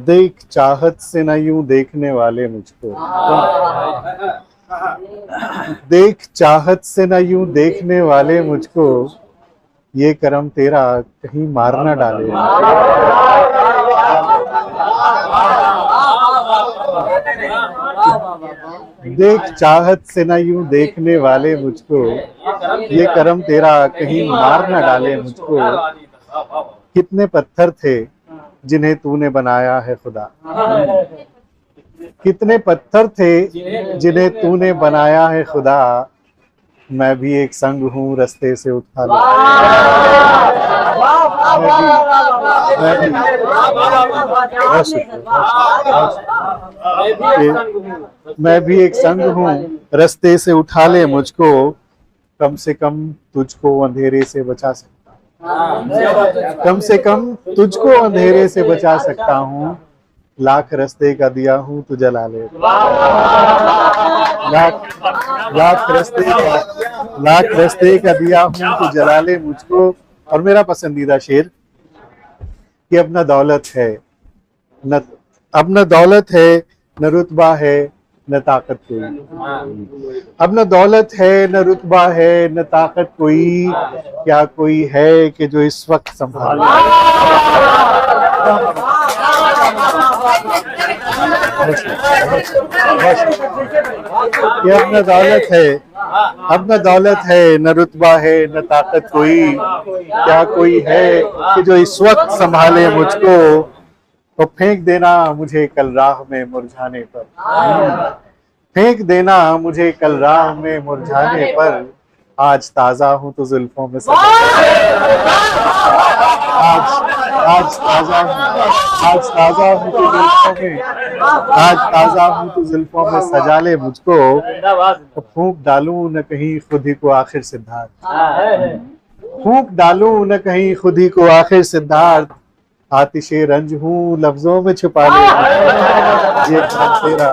देख चाहत से न यूं देखने वाले मुझको, देख चाहत से न यूं देखने वाले मुझको, ये करम तेरा कहीं मार न डाले। देख चाहत से न यूं देखने वाले मुझको, ये करम तेरा कहीं मार न डाले मुझको। कितने पत्थर थे जिन्हें तूने बनाया है खुदा, कितने पत्थर थे जिन्हें तूने बनाया है खुदा, मैं भी एक संग हूँ रस्ते से उठा ले। मैं भी एक संग हूँ रस्ते से उठा ले मुझको, कम से कम तुझको अंधेरे से बचा सकता हूँ, कम से कम तुझको अंधेरे से बचा सकता हूँ। लाख रस्ते का दिया हूँ तू जला ले। लाख रस्ते का दिया हूँ तू जला ले मुझको। और मेरा पसंदीदा शेर कि अब न दौलत है न, अब न दौलत है न रुतबा है न ताकत कोई, अब न दौलत है न रुतबा है न ताकत कोई, क्या कोई है कि जो इस वक्त संभाले। अब न दौलत है, अब न दौलत है न रुतबा है न ताकत कोई, क्या कोई है कि जो इस वक्त संभाले मुझको। तो फेंक देना मुझे कल राह में मुरझाने पर, फेंक देना मुझे कल राह में मुरझाने पर, आज ताजा हूँ तो जुल्फों में सजा। आज ताजा हूँ तो जुल्फों में, आज ताजा हूँ तो जुल्फों में सजा ले मुझको। तो फूंक डालूं न कहीं खुद ही को आखिर सिद्धार्थ, फूंक डालूं न कहीं खुद ही को आखिर सिद्धार्थ, आतिशे रंज हूँ लफ्जों में छुपा ले ये तेरा।